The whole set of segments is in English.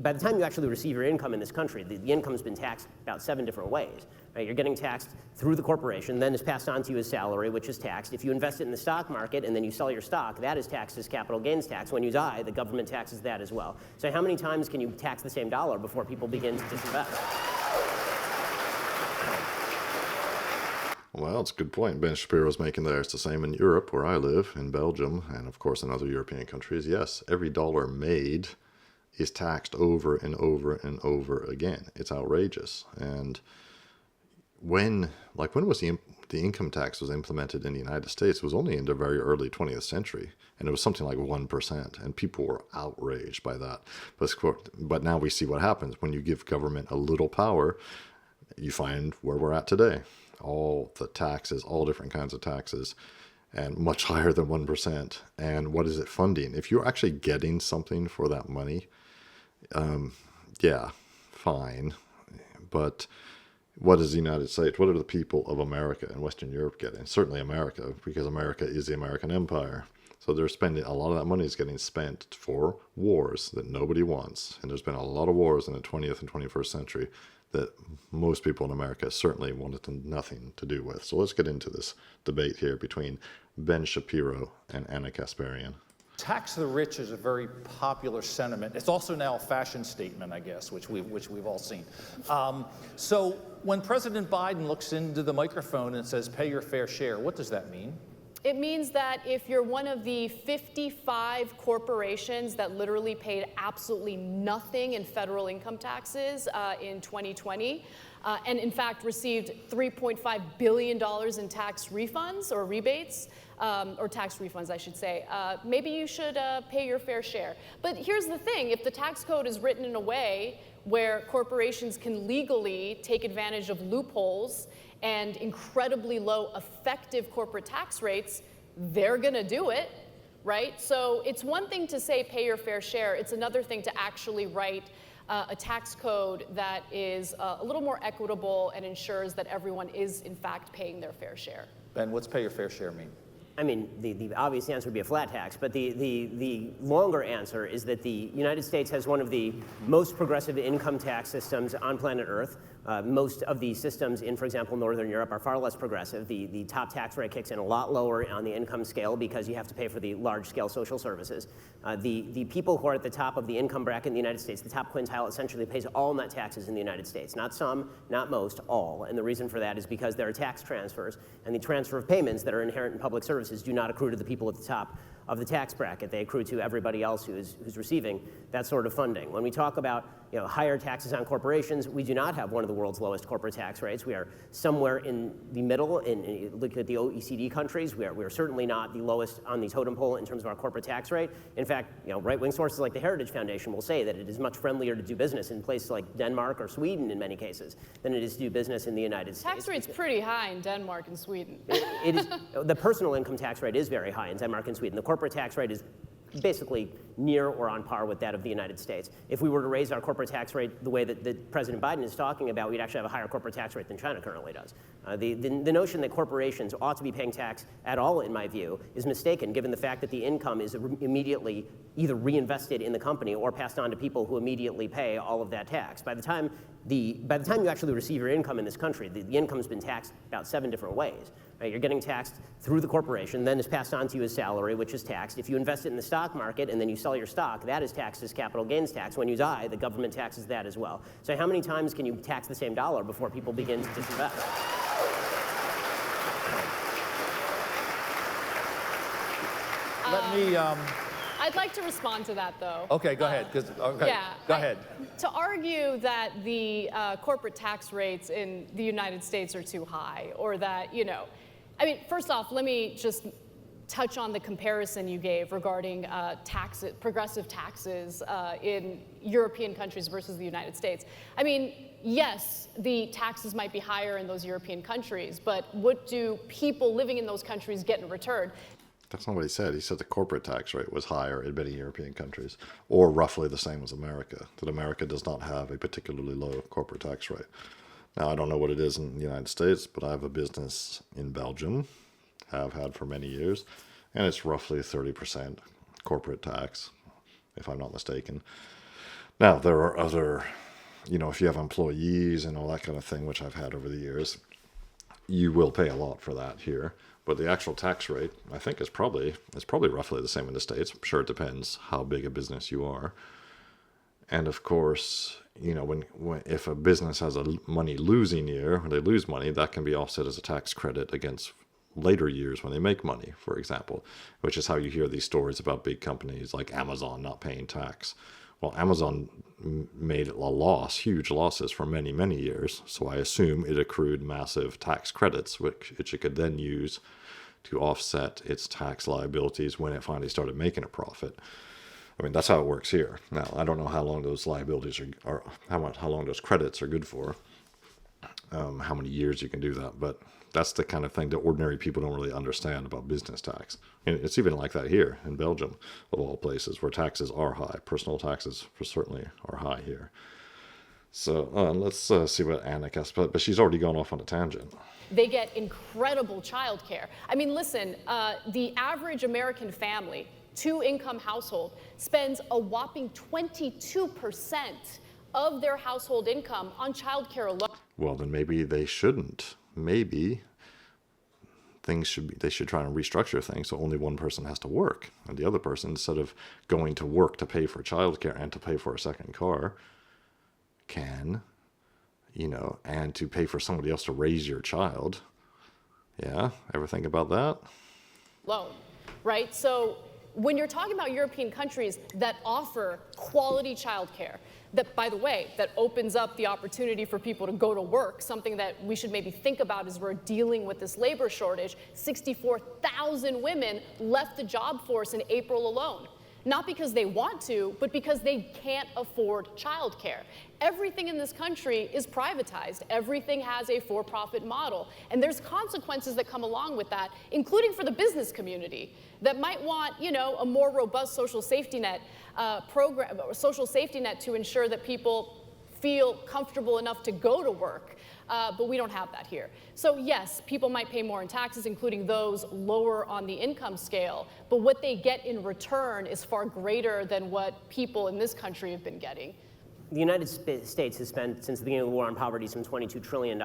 by the time you actually receive your income in this country, the income's been taxed about 7 different ways. Right? You're getting taxed through the corporation, then it's passed on to you as salary, which is taxed. If you invest it in the stock market and then you sell your stock, that is taxed as capital gains tax. When you die, the government taxes that as well. So how many times can you tax the same dollar before people begin to disinvest? Well, it's a good point Ben Shapiro's making there. It's the same in Europe, where I live, in Belgium, and of course in other European countries. Yes, every dollar made is taxed over and over and over again. It's outrageous. And when was the income tax was implemented in the United States, it was only in the very early 20th century, and it was something like 1%, and people were outraged by that. But now we see what happens when you give government a little power. You find where we're at today. All the taxes, all different kinds of taxes, and much higher than 1%. And what is it funding? If you're actually getting something for that money, yeah, fine. But what is the United States? What are the people of America and Western Europe getting? Certainly America, because America is the American empire. So they're spending, a lot of that money is getting spent for wars that nobody wants. And there's been a lot of wars in the 20th and 21st century that most people in America certainly wanted nothing to do with. So let's get into this debate here between Ben Shapiro and Ana Kasparian. Tax the rich is a very popular sentiment. It's also now a fashion statement, I guess, which we've all seen. So when President Biden looks into the microphone and says, pay your fair share, what does that mean? It means that if you're one of the 55 corporations that literally paid absolutely nothing in federal income taxes in 2020, and in fact received $3.5 billion in tax refunds or rebates, or tax refunds, I should say, maybe you should pay your fair share. But here's the thing, if the tax code is written in a way where corporations can legally take advantage of loopholes and incredibly low effective corporate tax rates, they're gonna do it, right? So it's one thing to say pay your fair share, it's another thing to actually write a tax code that is a little more equitable and ensures that everyone is in fact paying their fair share. Ben, what's pay your fair share mean? I mean, the obvious answer would be a flat tax, but the longer answer is that the United States has one of the most progressive income tax systems on planet Earth. Most of the systems in, for example, Northern Europe are far less progressive. The top tax rate kicks in a lot lower on the income scale because you have to pay for the large-scale social services. The people who are at the top of the income bracket in the United States, the top quintile, essentially pays all net taxes in the United States. Not some, not most, all. And the reason for that is because there are tax transfers, and the transfer of payments that are inherent in public services do not accrue to the people at the top of the tax bracket. They accrue to everybody else who's receiving that sort of funding. When we talk about higher taxes on corporations, we do not have one of the world's lowest corporate tax rates. We are somewhere in the middle. Look at the OECD countries. We are certainly not the lowest on the totem pole in terms of our corporate tax rate. In fact, right-wing sources like the Heritage Foundation will say that it is much friendlier to do business in places like Denmark or Sweden in many cases than it is to do business in the United States. Tax rate's pretty high in Denmark and Sweden. It is. The personal income tax rate is very high in Denmark and Sweden. The corporate tax rate is basically near or on par with that of the United States. If we were to raise our corporate tax rate the way that President Biden is talking about, we'd actually have a higher corporate tax rate than China currently does. The notion that corporations ought to be paying tax at all, in my view, is mistaken, given the fact that the income is immediately either reinvested in the company or passed on to people who immediately pay all of that tax. By the time you actually receive your income in this country, the income's been taxed about 7 different ways. Right? You're getting taxed through the corporation, then it's passed on to you as salary, which is taxed. If you invest it in the stock market and then you sell your stock, that is taxed as capital gains tax. When you die, the government taxes that as well. So how many times can you tax the same dollar before people begin to disinvest? Let me... I'd like to respond to that, though. Okay, go ahead. Yeah, go ahead. To argue that the corporate tax rates in the United States are too high, or that, I mean, first off, let me just touch on the comparison you gave regarding progressive taxes in European countries versus the United States. I mean, yes, the taxes might be higher in those European countries, but what do people living in those countries get in return? That's not what he said. He said the corporate tax rate was higher in many European countries, or roughly the same as America, that America does not have a particularly low corporate tax rate. Now, I don't know what it is in the United States, but I have a business in Belgium, have had for many years, and it's roughly 30% corporate tax, if I'm not mistaken. Now, there are other, if you have employees and all that kind of thing, which I've had over the years, you will pay a lot for that here. But the actual tax rate, I think, is probably roughly the same in the States. I'm sure it depends how big a business you are. And of course, if a business has a money losing year, when they lose money, that can be offset as a tax credit against later years when they make money, for example, which is how you hear these stories about big companies like Amazon not paying tax. Well, Amazon made a loss, huge losses for many, many years. So I assume it accrued massive tax credits, which it could then use to offset its tax liabilities when it finally started making a profit. I mean, that's how it works here. Now, I don't know how long those liabilities are how long those credits are good for, how many years you can do that. But that's the kind of thing that ordinary people don't really understand about business tax. And it's even like that here in Belgium, of all places, where taxes are high. Personal taxes certainly are high here. So let's see what Ana Kasparian, but she's already gone off on a tangent. They get incredible childcare. I mean, listen, the average American family, two-income household, spends a whopping 22% of their household income on childcare alone. Well, then maybe they shouldn't. Maybe they should try and restructure things so only one person has to work, and the other person, instead of going to work to pay for childcare and to pay for a second car, can, and to pay for somebody else to raise your child. Yeah, ever think about that? Alone, right? So when you're talking about European countries that offer quality childcare, that, by the way, that opens up the opportunity for people to go to work, something that we should maybe think about as we're dealing with this labor shortage. 64,000 women left the job force in April alone. Not because they want to, but because they can't afford childcare. Everything in this country is privatized. Everything has a for-profit model. And there's consequences that come along with that, including for the business community that might want, a more robust social safety net program, or social safety net to ensure that people feel comfortable enough to go to work. But we don't have that here. So yes, people might pay more in taxes, including those lower on the income scale, but what they get in return is far greater than what people in this country have been getting. The United States has spent, since the beginning of the war on poverty, some $22 trillion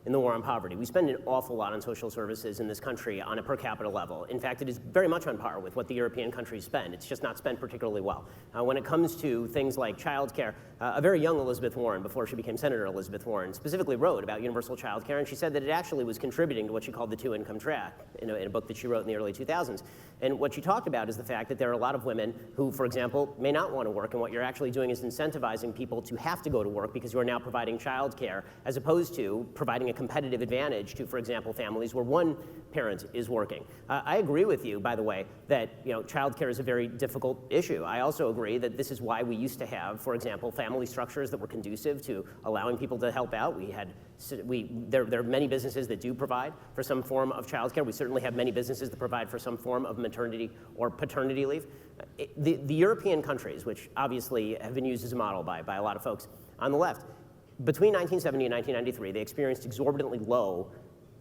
in the war on poverty. We spend an awful lot on social services in this country on a per capita level. In fact, it is very much on par with what the European countries spend. It's just not spent particularly well. When it comes to things like childcare, a very young Elizabeth Warren, before she became Senator Elizabeth Warren, specifically wrote about universal childcare, and she said that it actually was contributing to what she called the two-income trap in a book that she wrote in the early 2000s. And what she talked about is the fact that there are a lot of women who, for example, may not want to work, and what you're actually doing is incentivizing people to have to go to work because you are now providing childcare, as opposed to providing a competitive advantage to, for example, families where one parent is working. I agree with you, by the way, that childcare is a very difficult issue. I also agree that this is why we used to have, for example, family structures that were conducive to allowing people to help out. There are many businesses that do provide for some form of childcare. We certainly have many businesses that provide for some form of maternity or paternity leave. The European countries, which obviously have been used as a model by a lot of folks on the left, between 1970 and 1993, they experienced exorbitantly low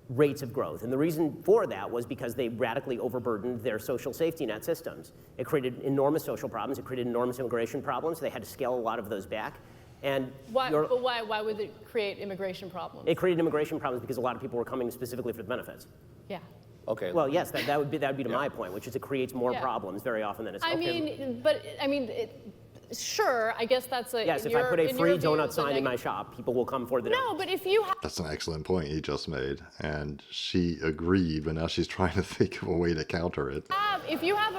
rates of growth. And the reason for that was because they radically overburdened their social safety net systems. It created enormous social problems. It created enormous immigration problems. They had to scale a lot of those back. And why would it create immigration problems? It created immigration problems because a lot of people were coming specifically for the benefits. Yeah. Okay. Well, yes, that would be to my point, which is it creates more problems very often than it's sure, I guess that's a... Yes, if I put a free donut sign in my shop, people will come for the donut. No, but if you have... That's an excellent point he just made, and she agreed, but now she's trying to think of a way to counter it. If you have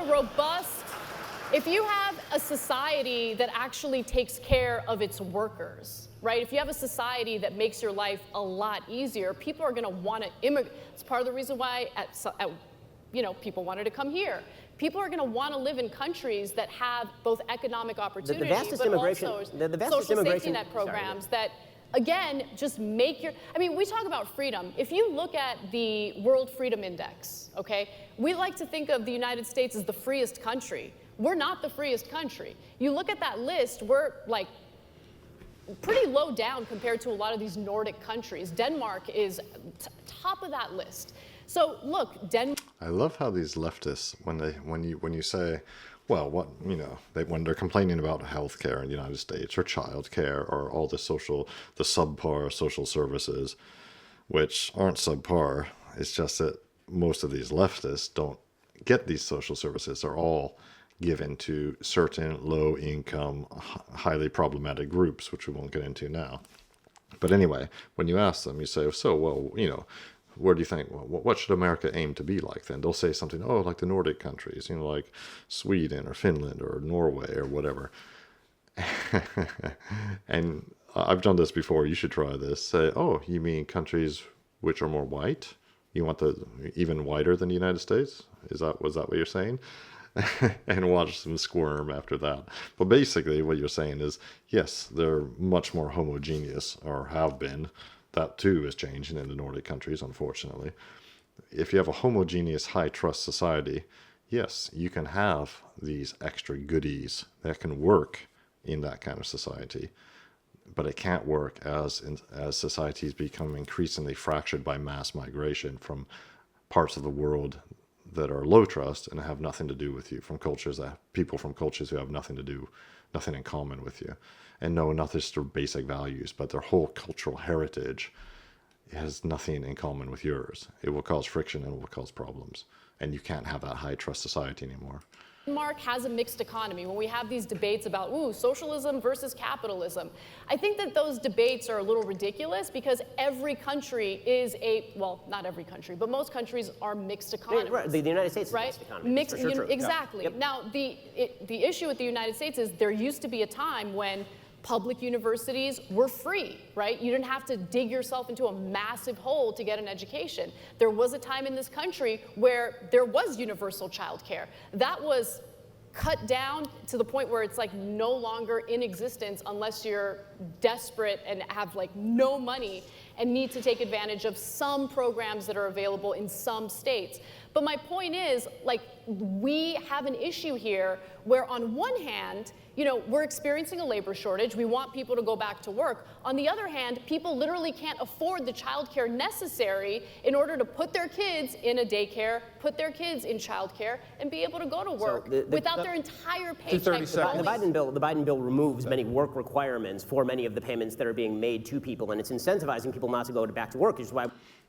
a society that actually takes care of its workers, right? If you have a society that makes your life a lot easier, people are going to want to immigrate. It's part of the reason why people wanted to come here. People are going to want to live in countries that have both economic opportunity, but also social safety net programs that, again, just make your... I mean, we talk about freedom. If you look at the World Freedom Index, okay, we like to think of the United States as the freest country. We're not the freest country. You look at that list, we're like pretty low down compared to a lot of these Nordic countries. Denmark is top of that list. So look, Denmark... I love how these leftists, when you say, Well, when they're complaining about healthcare in the United States or childcare or all the subpar social services, which aren't subpar, it's just that most of these leftists don't get these social services. They're all given to certain low-income, highly problematic groups, which we won't get into now. But anyway, when you ask them, you say, so, well, where do you think, well, what should America aim to be like then? They'll say something, oh, like the Nordic countries, like Sweden or Finland or Norway or whatever. And I've done this before. You should try this. Say, oh, you mean countries which are more white? You want even whiter than the United States? Was that what you're saying? And watch them squirm after that. But basically what you're saying is, yes, they're much more homogeneous, or have been. That too is changing in the Nordic countries, unfortunately. If you have a homogeneous high trust society, yes, you can have these extra goodies that can work in that kind of society. But it can't work as societies become increasingly fractured by mass migration from parts of the world that are low trust and have nothing to do with you, people from cultures who have nothing in common with you, and know not just their basic values, but their whole cultural heritage has nothing in common with yours. It will cause friction and it will cause problems, and you can't have that high trust society anymore. Denmark has a mixed economy. When we have these debates about, socialism versus capitalism, I think that those debates are a little ridiculous because every country is not every country, but most countries are mixed economies. Right. The United States is right? a mixed economy. Mixed, for sure, true. exactly. Yep. Now, the issue with the United States is there used to be a time when public universities were free, right? You didn't have to dig yourself into a massive hole to get an education. There was a time in this country where there was universal childcare. That was cut down to the point where it's like no longer in existence unless you're desperate and have like no money and need to take advantage of some programs that are available in some states. But my point is, like, we have an issue here where on one hand, we're experiencing a labor shortage. We want people to go back to work. On the other hand, people literally can't afford the childcare necessary in order to put their kids in a daycare, put their kids in childcare, and be able to go to work without their entire paycheck. The Biden bill removes many work requirements for many of the payments that are being made to people, and it's incentivizing people not to go back to work, which is why.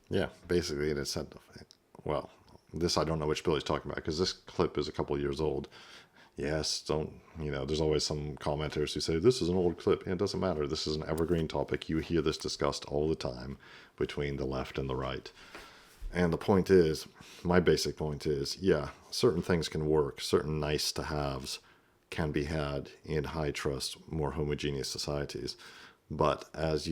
Yeah, basically an incentive. Well, this I don't know which bill he's talking about because this clip is a couple of years old. Yes, there's always some commenters who say, this is an old clip. It doesn't matter. This is an evergreen topic. You hear this discussed all the time between the left and the right. And the point is, my basic point is, yeah, certain things can work. Certain nice to haves can be had in high trust, more homogeneous societies. But as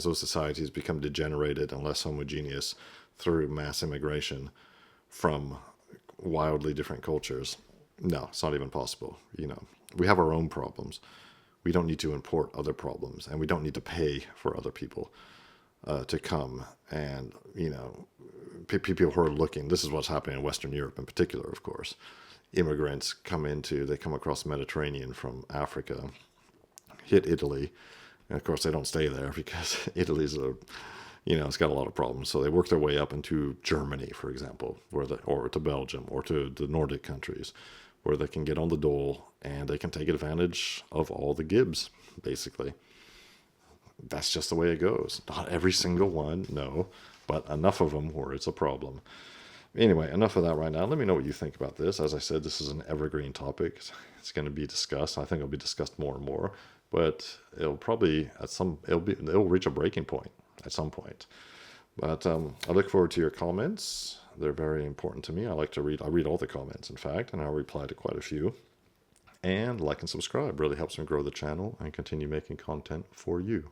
those societies become degenerated and less homogeneous through mass immigration from wildly different cultures, no, it's not even possible. We have our own problems. We don't need to import other problems, and we don't need to pay for other people to come. And, people who are looking, this is what's happening in Western Europe in particular, of course. Immigrants come across the Mediterranean from Africa, hit Italy, and of course they don't stay there because Italy's it's got a lot of problems. So they work their way up into Germany, for example, or to Belgium, or to the Nordic countries, where they can get on the dole and they can take advantage of all the gibs, basically. That's just the way it goes. Not every single one, no, but enough of them where it's a problem. Anyway, enough of that right now. Let me know what you think about this. As I said, this is an evergreen topic. It's going to be discussed. I think it'll be discussed more and more, but it'll probably it'll reach a breaking point at some point. But I look forward to your comments. They're very important to me. I read all the comments, in fact, and I'll reply to quite a few. And like and subscribe really helps me grow the channel and continue making content for you.